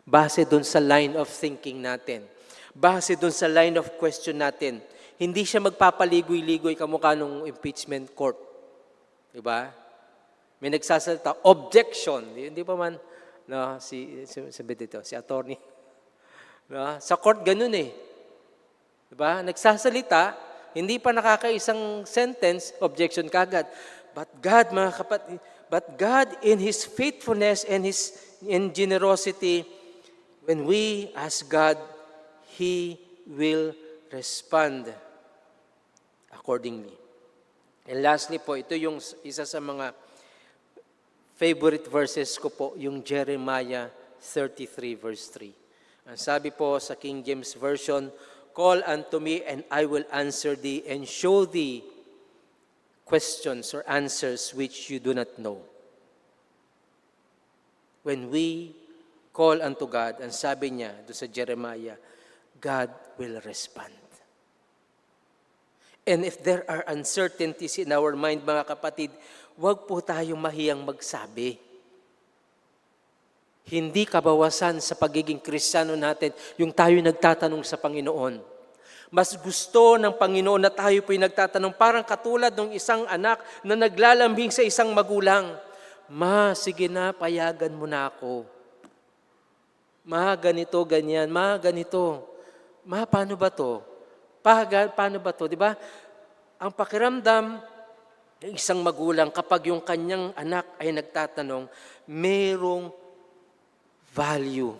Base dun sa line of thinking natin. Base dun sa line of question natin. Hindi siya magpapaligoy-ligoy kamukha nung impeachment court. Diba? May nagsasalita, objection. Hindi pa man, no, sabi dito, si attorney. No, sa court ganun eh. Diba? Nagsasalita, hindi pa nakakaisang sentence, objection kagad. But God, mga kapatid, but God in His faithfulness and in generosity, when we ask God, He will respond accordingly. And lastly po, ito yung isa sa mga favorite verses ko po, yung Jeremiah 33 verse 3. Ang sabi po sa King James Version, call unto me and I will answer thee and show thee questions or answers which you do not know. When we call unto God, ang sabi niya doon sa Jeremiah, God will respond. And if there are uncertainties in our mind, mga kapatid, huwag po tayong mahiyang magsabi. Hindi kabawasan sa pagiging Kristiyano natin yung tayo nagtatanong sa Panginoon. Mas gusto ng Panginoon na tayo po'y nagtatanong, parang katulad ng isang anak na naglalambing sa isang magulang. Ma, sige na, payagan mo na ako. Ma, ganito, ganyan. Ma, ganito. Ma, paano ba to? Paano ba to? Di ba? Ang pakiramdam ng isang magulang kapag yung kanyang anak ay nagtatanong, merong value.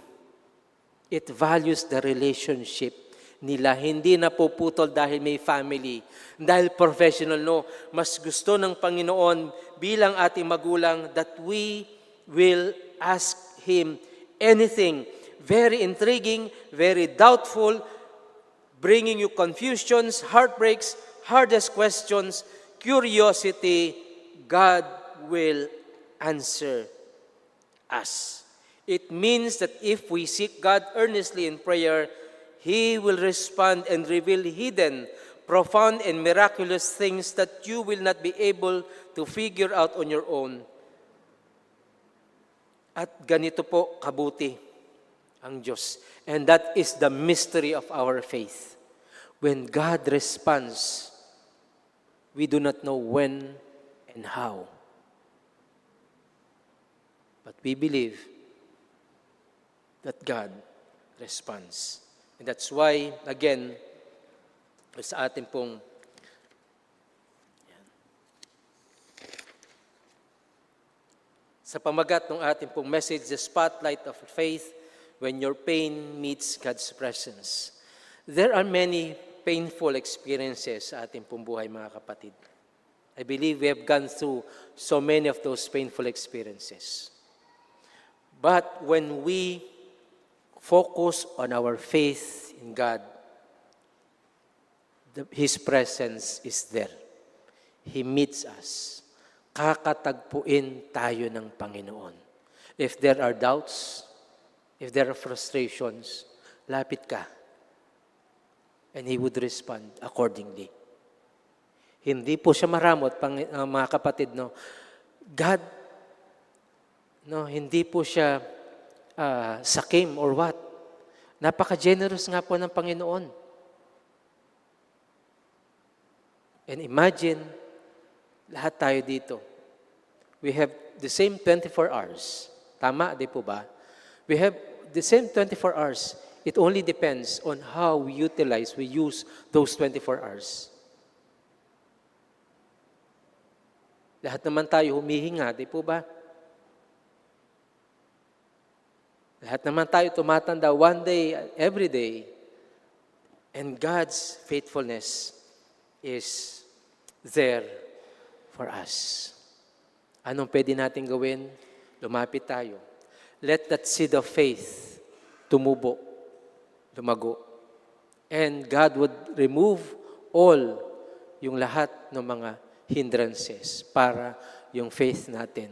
It values the relationship nila. Hindi napuputol dahil may family, dahil professional, no. Mas gusto ng Panginoon bilang ating magulang that we will ask Him anything very intriguing, very doubtful, bringing you confusions, heartbreaks, hardest questions, curiosity, God will answer us. It means that if we seek God earnestly in prayer, He will respond and reveal hidden, profound, and miraculous things that you will not be able to figure out on your own. At ganito po kabuti ang Diyos. And that is the mystery of our faith. When God responds, we do not know when and how. But we believe that God responds. And that's why, again, sa ating pong sa pamagat ng ating pong message, the spotlight of faith when your pain meets God's presence. There are many painful experiences sa ating pong buhay, mga kapatid. I believe we have gone through so many of those painful experiences. But when we focus on our faith in God, His presence is there. He meets us. Kakatagpuin tayo ng Panginoon. If there are doubts, if there are frustrations, lapit ka. And He would respond accordingly. Hindi po siya maramot, mga kapatid, no? God, no, hindi po siya sakim or what. Napaka-generous nga po ng Panginoon. And imagine, lahat tayo dito. We have the same 24 hours. Tama, di po ba? We have the same 24 hours. It only depends on how we use those 24 hours. Lahat naman tayo humihinga, di po ba? Lahat naman tayo tumatanda one day, every day. And God's faithfulness is there for us. Anong pwede natin gawin? Lumapit tayo. Let that seed of faith tumubo, lumago. And God would remove all yung lahat ng mga hindrances para yung faith natin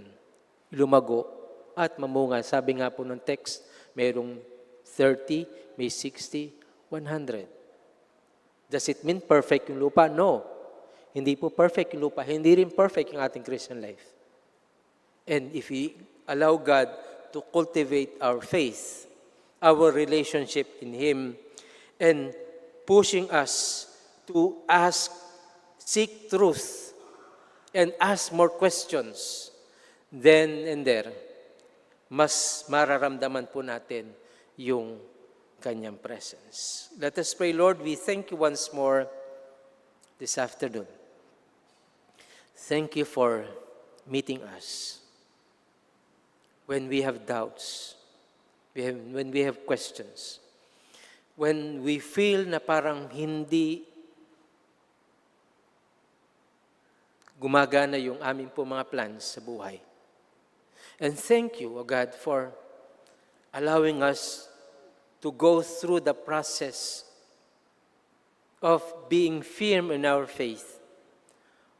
lumago at mamunga. Sabi nga po ng text, mayroong 30, may 60, 100. Does it mean perfect yung lupa? No. Hindi po perfect yung lupa. Hindi rin perfect yung ating Christian life. And if we allow God to cultivate our faith, our relationship in Him, and pushing us to seek truth, and ask more questions, then and there, mas mararamdaman po natin yung Kanyang presence. Let us pray. Lord, we thank you once more this afternoon. Thank you for meeting us. When we have doubts, when we have questions, when we feel na parang hindi gumagana yung aming po mga plans sa buhay. And thank you, O God, for allowing us to go through the process of being firm in our faith,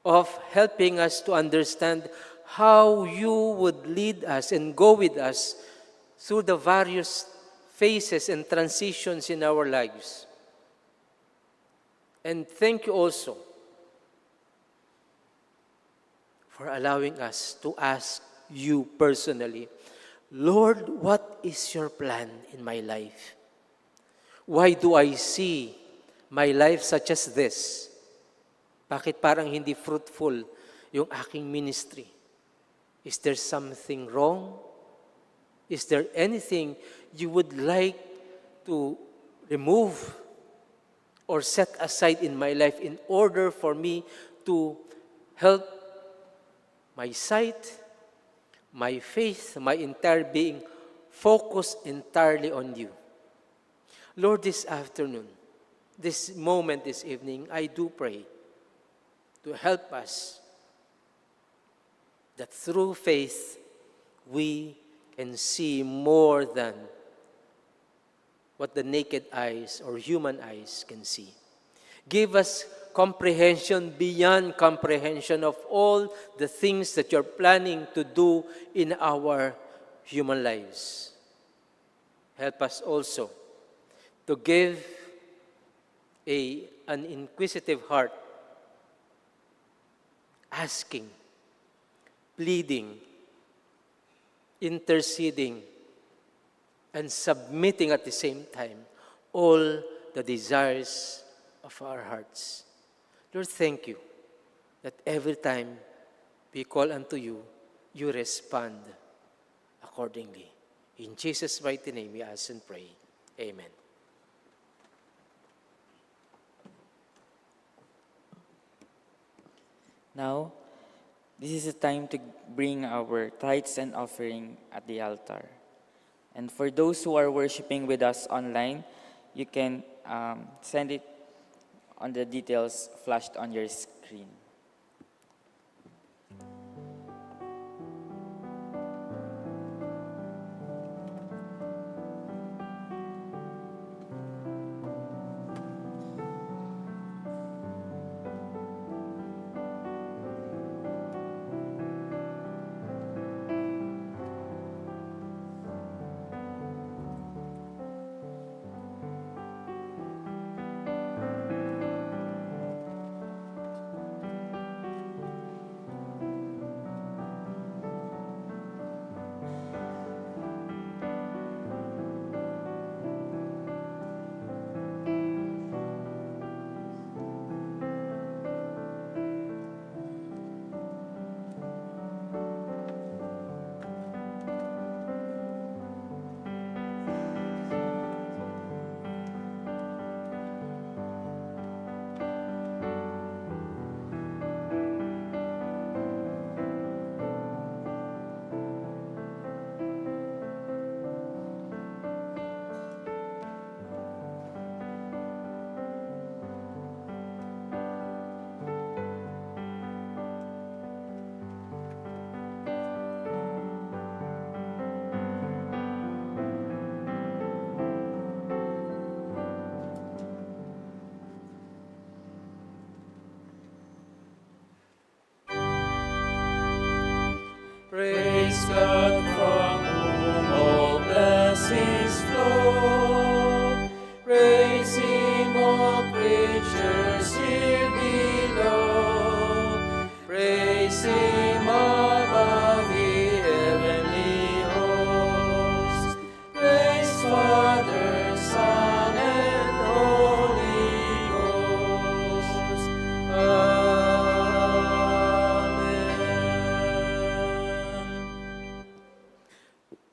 of helping us to understand how you would lead us and go with us through the various phases and transitions in our lives. And thank you also for allowing us to ask you personally, Lord, what is your plan in my life? Why do I see my life such as this? Bakit parang hindi fruitful yung aking ministry? Is there something wrong? Is there anything you would like to remove or set aside in my life in order for me to help my sight, my faith, my entire being focus entirely on you? Lord, this afternoon, this moment, this evening, I do pray to help us that through faith, we can see more than what the naked eyes or human eyes can see. Give us comprehension beyond comprehension of all the things that you're planning to do in our human lives. Help us also to give an inquisitive heart, asking, pleading, interceding, and submitting at the same time all the desires of our hearts. Lord, thank you that every time we call unto you, you respond accordingly. In Jesus' mighty name we ask and pray. Amen. Now, this is the time to bring our tithes and offering at the altar. And for those who are worshiping with us online, you can send it on the details flashed on your screen.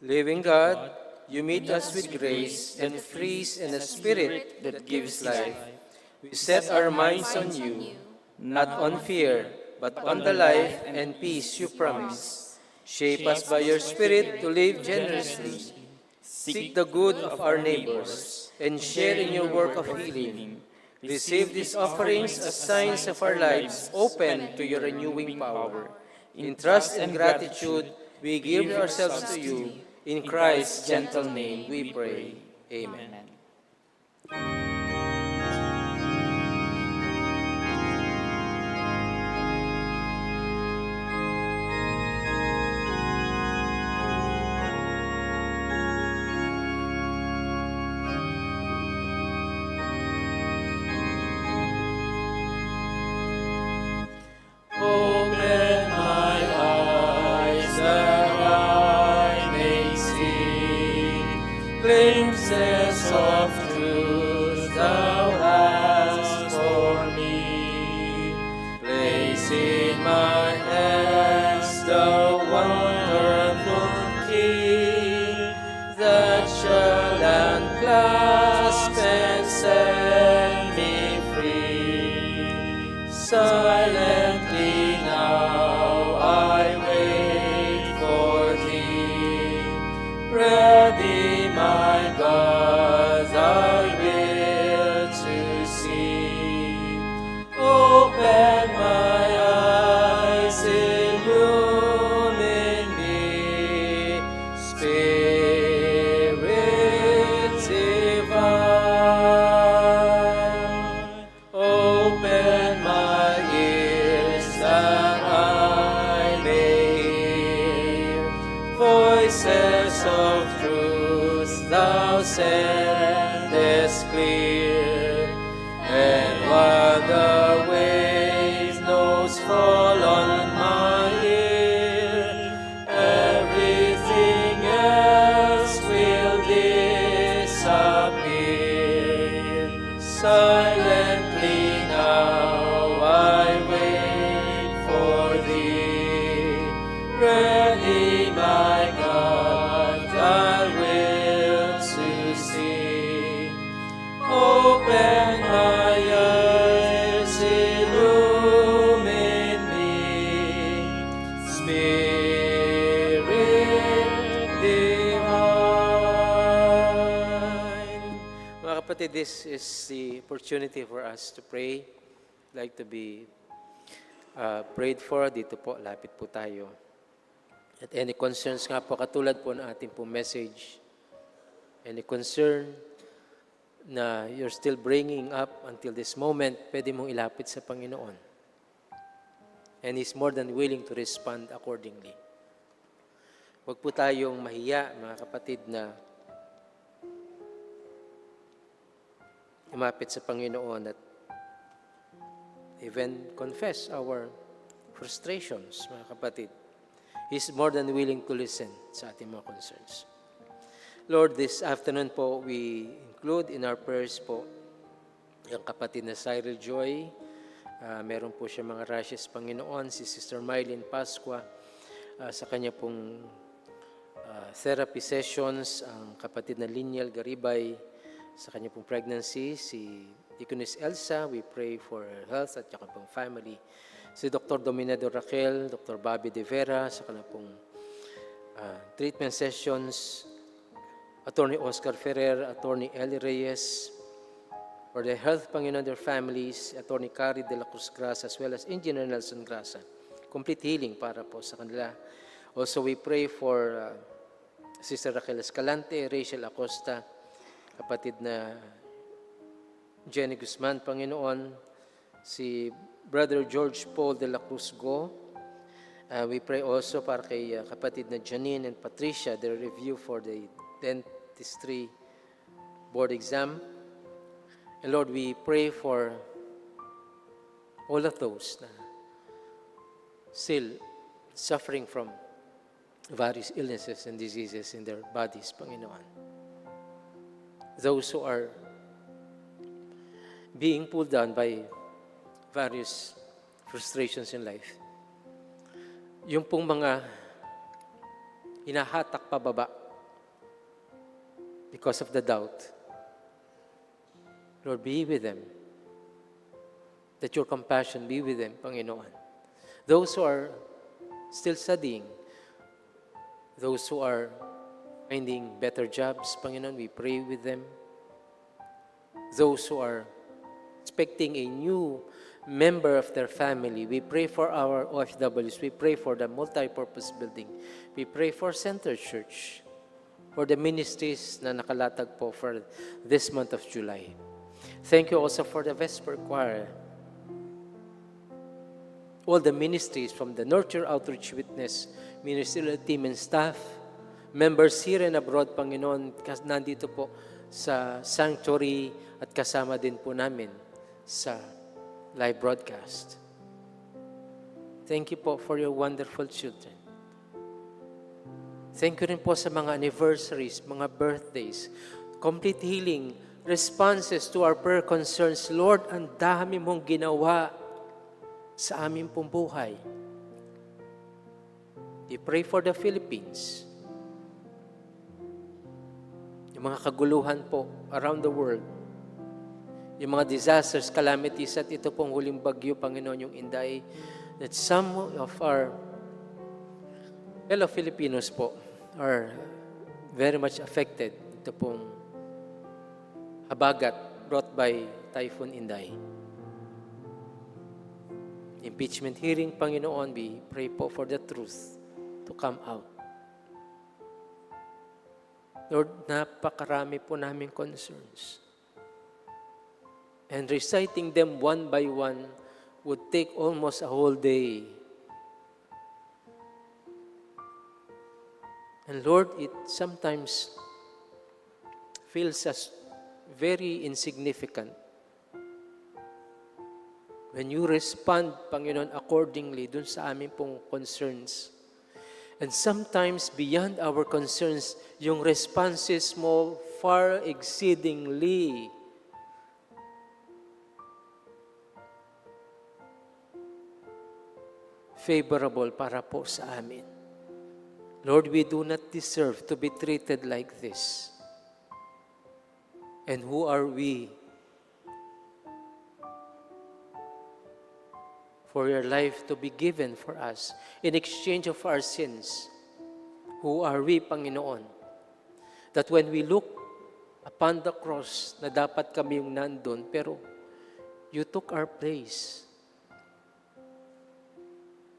Living God, you meet us with grace and freeze in a spirit that gives life. We set our minds on you, not on fear, but on the life and peace you promise. Shape us by your Spirit to live generously, seek the good of our neighbors, and share in your work of healing. Receive these offerings as signs of our lives open to your renewing power. In trust and gratitude, we give ourselves to you. In Christ's gentle name we pray. Amen. Open my eyes that I may see glimpses of truth thou hast for me. Place in my hands the wonderful key that shall unclasp and set me free. Silently now I wait for thee. Ready, my God, thy will to see. Open my eyes, illumine me, Spirit divine. Open my ears that I may hear voices of truth thou sendest clear. And while the waves those fall on my ear, everything else will disappear. Silently now I wait for thee. Ready, my God, thy will to see. Open my eyes, illumine me, Spirit divine. Mga kapatid, this is the opportunity for us to pray. Like to be prayed for. Dito po, lapit po tayo. At any concerns nga po, katulad po ng ating po message, any concern na you're still bringing up until this moment, pwede mong ilapit sa Panginoon. And He's more than willing to respond accordingly. Huwag po tayong mahiya, mga kapatid, na lumapit sa Panginoon at even confess our frustrations, mga kapatid. He's more than willing to listen sa ating mga concerns. Lord, this afternoon po, we include in our prayers po yung kapatid na Cyril Joy. Meron po siya mga rashes, Panginoon, si Sister Mylene Pasqua. Sa kanya pong therapy sessions, ang kapatid na Liniel Garibay. Sa kanya pong pregnancy, si Deaconess Elsa, we pray for her health at saka pong family. Si Dr. Dominado Raquel, Dr. Bobby De Vera, sa kanya pong treatment sessions, Attorney Oscar Ferrer, Attorney Eli Reyes, for their health, Panginoon, their families, Attorney Cari de la Cruz Grasa, as well as Engineer Nelson Grasa. Complete healing para po sa kanila. Also, we pray for Sister Raquel Escalante, Rachel Acosta, kapatid na Jenny Guzman, Panginoon, si Brother George Paul de la Cruz Go. We pray also para kay kapatid na Janine and Patricia, their review for the dentistry board exam. And Lord, we pray for all of those na still suffering from various illnesses and diseases in their bodies, Panginoon. Those who are being pulled down by various frustrations in life. Yung pong mga hinahatak pababa because of the doubt. Lord, be with them. That your compassion be with them, Panginoon. Those who are still studying, those who are finding better jobs, Panginoon, we pray with them. Those who are expecting a new member of their family, we pray for our OFWs. We pray for the multi-purpose building. We pray for Center Church, for the ministries na nakalatag po for this month of July. Thank you also for the Vesper Choir. All the ministries from the Nurture Outreach Witness, ministerial team and staff, members here and abroad, Panginoon, nandito po sa sanctuary at kasama din po namin sa live broadcast. Thank you po for your wonderful children. Thank you rin po sa mga anniversaries, mga birthdays, complete healing, responses to our prayer concerns. Lord, ang dami mong ginawa sa aming pong buhay. We pray for the Philippines. Yung mga kaguluhan po around the world. Yung mga disasters, calamities, at ito pong huling bagyo, Panginoon, yung Inday, that some of our fellow Filipinos po are very much affected. Ito pong habagat brought by Typhoon Inday. Impeachment hearing, Panginoon, we pray po for the truth to come out. Lord, napakarami po naming concerns. And reciting them one by one would take almost a whole day. And Lord, it sometimes feels as very insignificant when you respond, Panginoon, accordingly dun sa aming pong concerns. And sometimes beyond our concerns, yung responses mo far exceedingly favorable para po sa amin. Lord, we do not deserve to be treated like this. And who are we for your life to be given for us in exchange of our sins? Who are we, Panginoon? That when we look upon the cross, na dapat kami yung nandun, pero you took our place.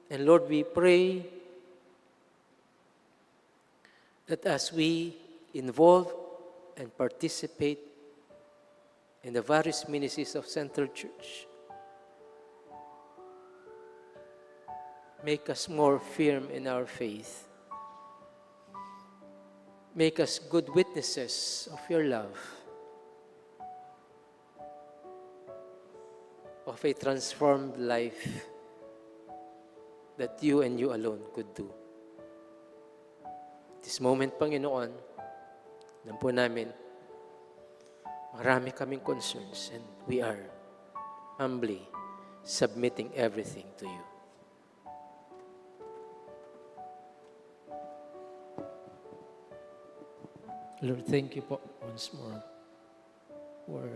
And Lord, we pray that as we involve and participate in the various ministries of Center Church, make us more firm in our faith. Make us good witnesses of your love, of a transformed life that you and you alone could do. This moment, Panginoon, alam po namin, marami kaming concerns and we are humbly submitting everything to you. Lord, thank you po once more for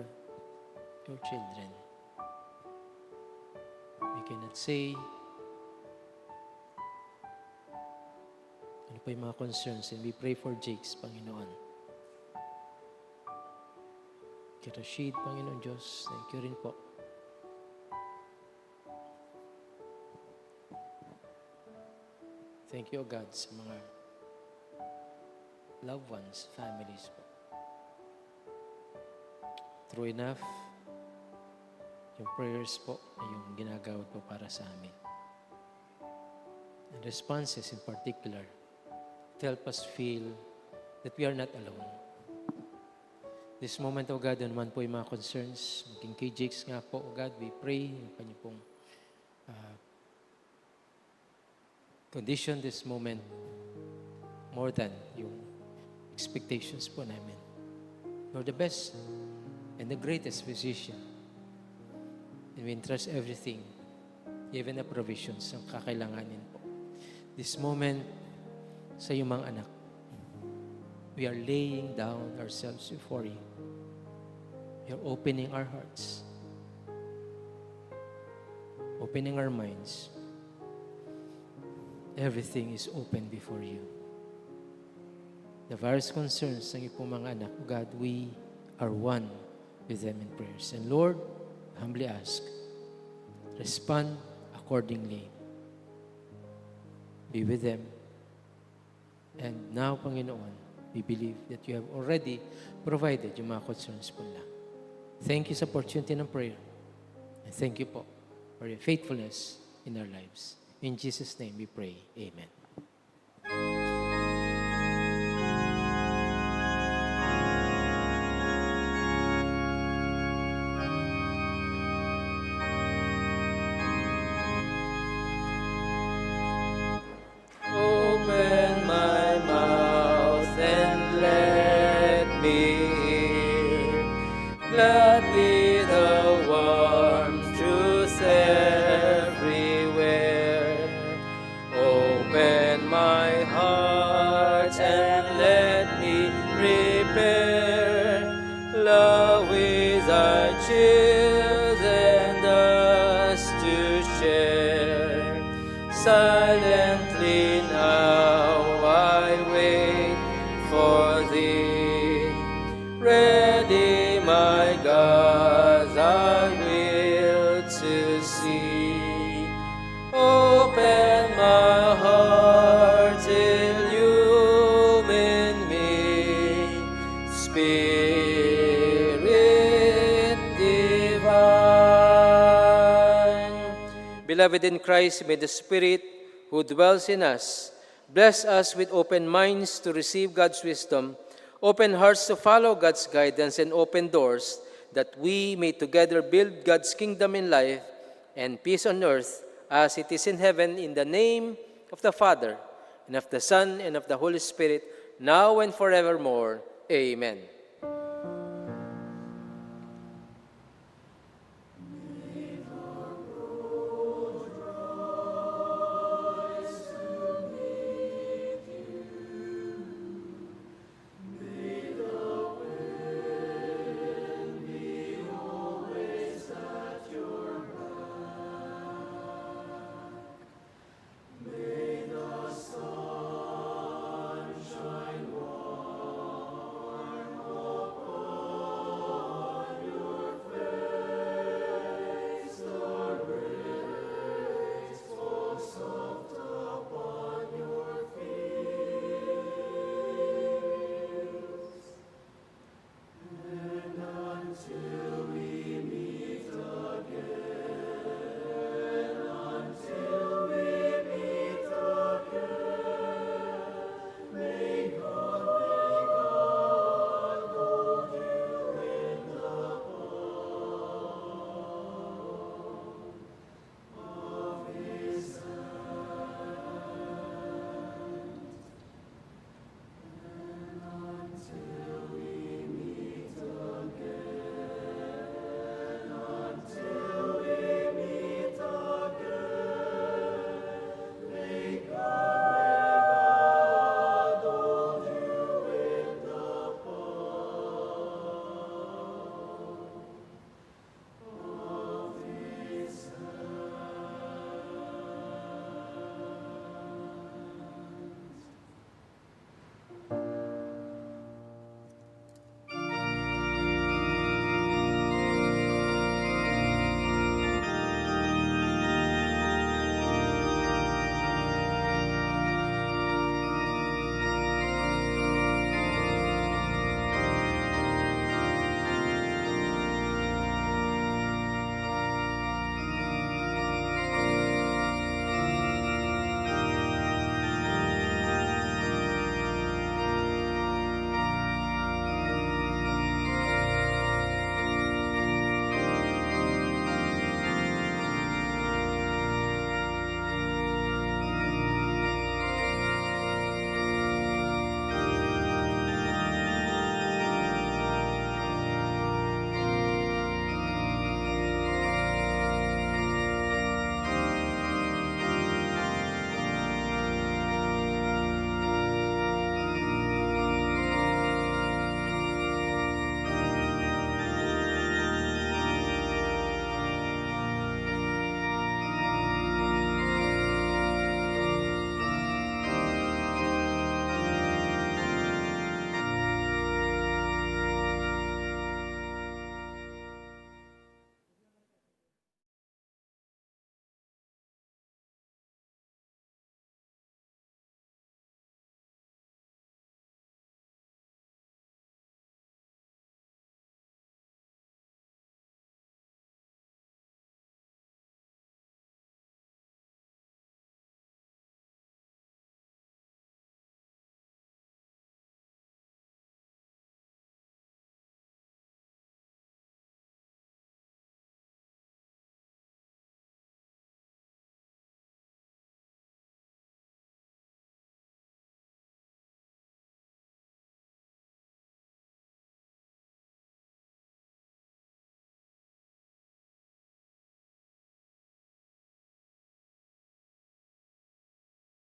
your children. We cannot say ano po yung mga concerns, and we pray for Jakes, Panginoon. Kay Rashid, Panginoon Diyos, thank you rin po. Thank you, O God, sa mga loved ones, families po. True enough, yung prayers po ay yung ginagawad po para sa amin. And responses in particular, help us feel that we are not alone. This moment, O God, ano man po yung mga concerns, maging kay Jakes nga po, O God, we pray, yung kanya pong condition this moment more than yung expectations po namin. You're the best and the greatest physician. And we entrust everything, even the provisions, ang kakailanganin po. This moment, sa iyong mga anak. we are laying down ourselves before you. We are opening our hearts, opening our minds. Everything is open before you. The various concerns ng iyong mga anak, God, we are one with them in prayers. And Lord, I humbly ask, respond accordingly. Be with them. And now, Panginoon, we believe that you have already provided yung mga concerns po nila. Thank you sa opportunity ng prayer. And thank you po for your faithfulness in our lives. In Jesus' name we pray. Amen. Open my mouth and let me hear gladly the warm truth everywhere. Open my heart and let me prepare love with our children thus to share. Silently now I wait for thee. Ready, my God, thy will to see. Open my heart, illumine me. Spirit divine. Beloved in Christ, may the Spirit who dwells in us bless us with open minds to receive God's wisdom, open hearts to follow God's guidance, and open doors that we may together build God's kingdom in life and peace on earth as it is in heaven, in the name of the Father, and of the Son, and of the Holy Spirit, now and forevermore. Amen.